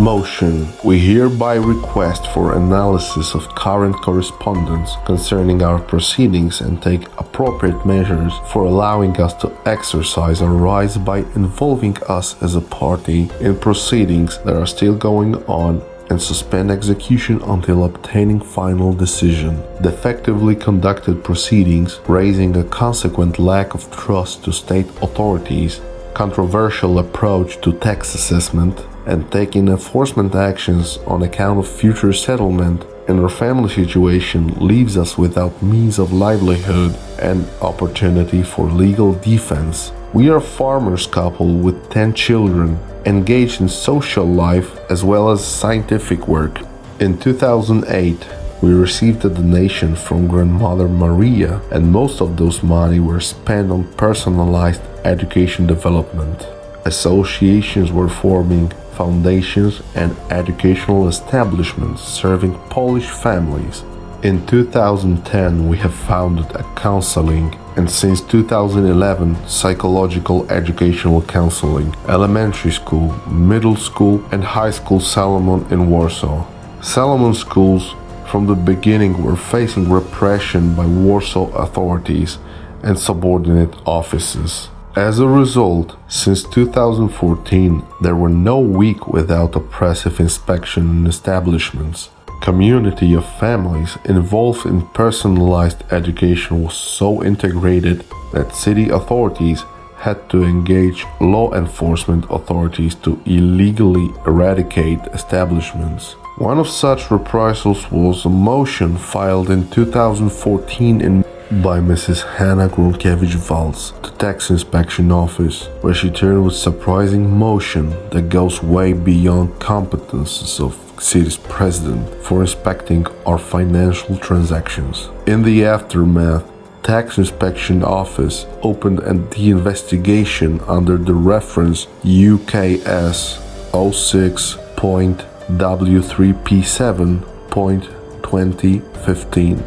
Motion. We hereby request for analysis of current correspondence concerning our proceedings and take appropriate measures for allowing us to exercise our rights by involving us as a party in proceedings that are still going on and suspend execution until obtaining final decision. Defectively conducted proceedings, raising a consequent lack of trust to state authorities, controversial approach to tax assessment, and taking enforcement actions on account of future settlement in our family situation leaves us without means of livelihood and opportunity for legal defense. We are a farmers couple with 10 children, engaged in social life as well as scientific work. In 2008, we received a donation from grandmother Maria, and most of those money were spent on personalized education development. Associations were forming, foundations and educational establishments serving Polish families. In 2010, we have founded a counseling and since 2011, psychological educational counseling, elementary school, middle school and high school Salomon in Warsaw. Salomon schools from the beginning were facing repression by Warsaw authorities and subordinate offices. As a result, since 2014, there were no week without oppressive inspection in establishments. Community of families involved in personalized education was so integrated that city authorities had to engage law enforcement authorities to illegally eradicate establishments. One of such reprisals was a motion filed in 2014 by Mrs. Hanna Grunkiewicz-Waltz, the tax inspection office, where she turned with surprising motion that goes way beyond competences of city's president for inspecting our financial transactions. In the aftermath, tax inspection office opened the investigation under the reference UKS 06.W3P7.2015.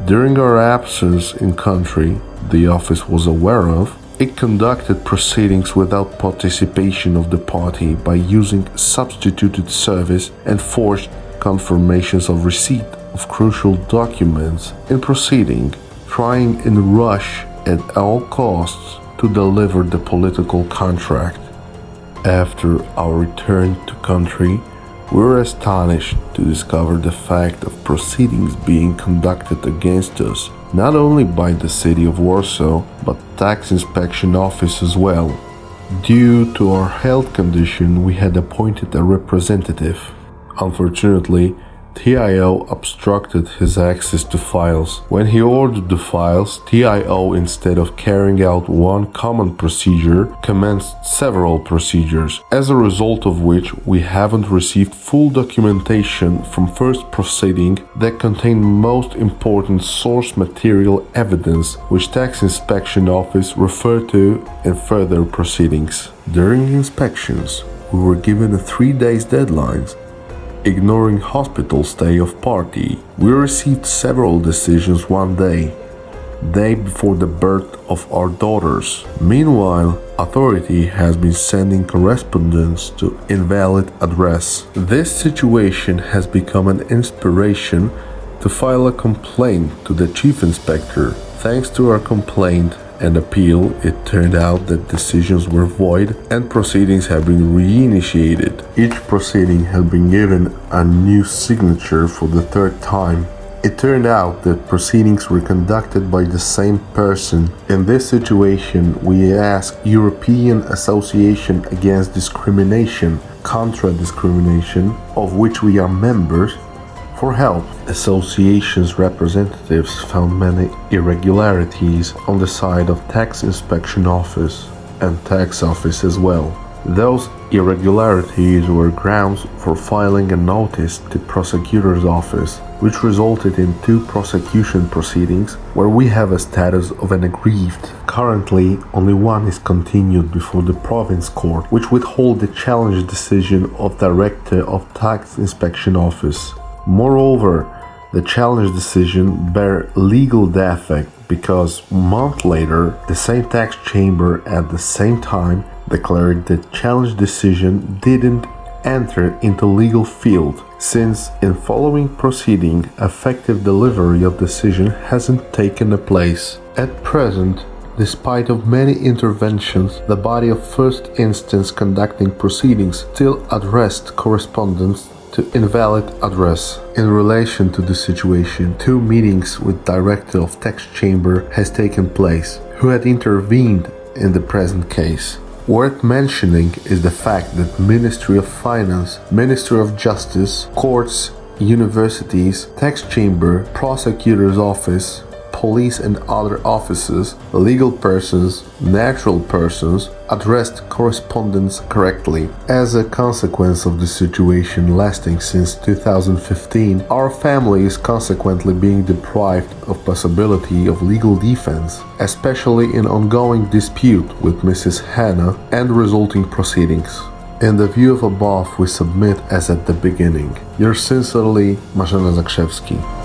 During our absence in country, the office was aware of, it conducted proceedings without participation of the party by using substituted service and forged confirmations of receipt of crucial documents in proceeding, trying in rush at all costs to deliver the political contract. After our return to country, we were astonished to discover the fact of proceedings being conducted against us, not only by the city of Warsaw, but tax inspection office as well. Due to our health condition, we had appointed a representative. Unfortunately, TIO obstructed his access to files. When he ordered the files, TIO, instead of carrying out one common procedure, commenced several procedures, as a result of which we haven't received full documentation from first proceeding that contained most important source material evidence which tax inspection office referred to in further proceedings. During inspections, we were given a 3-day deadline. Ignoring hospital stay of party, we received several decisions one day before the birth of our daughters. Meanwhile, authority has been sending correspondence to invalid address. This situation has become an inspiration to file a complaint to the chief inspector. Thanks to our complaint and appeal, it turned out that decisions were void and proceedings have been reinitiated. Each proceeding had been given a new signature for the 3rd time. It turned out that proceedings were conducted by the same person. In this situation, we asked European Association Against Discrimination, Contra Discrimination, of which we are members, for help. Association's representatives found many irregularities on the side of tax inspection office and tax office as well. Those irregularities were grounds for filing a notice to prosecutor's office, which resulted in 2 prosecution proceedings where we have a status of an aggrieved. Currently, only one is continued before the province court, which withhold the challenge decision of director of tax inspection office. Moreover, the challenge decision bear legal defect because a month later, the same tax chamber at the same time declared the challenge decision didn't enter into legal field, since in following proceeding, effective delivery of decision hasn't taken place. At present, despite of many interventions, the body of first instance conducting proceedings still addressed correspondence to invalid address. In relation to the situation, 2 meetings with Director of Tax Chamber has taken place, who had intervened in the present case. Worth mentioning is the fact that Ministry of Finance, Ministry of Justice, courts, universities, tax chamber, prosecutor's office, police and other offices, legal persons, natural persons addressed correspondence correctly. As a consequence of the situation lasting since 2015, our family is consequently being deprived of possibility of legal defense, especially in ongoing dispute with Mrs. Hannah and resulting proceedings. In the view of above, we submit as at the beginning. Yours sincerely, Marzena Zakrzewski.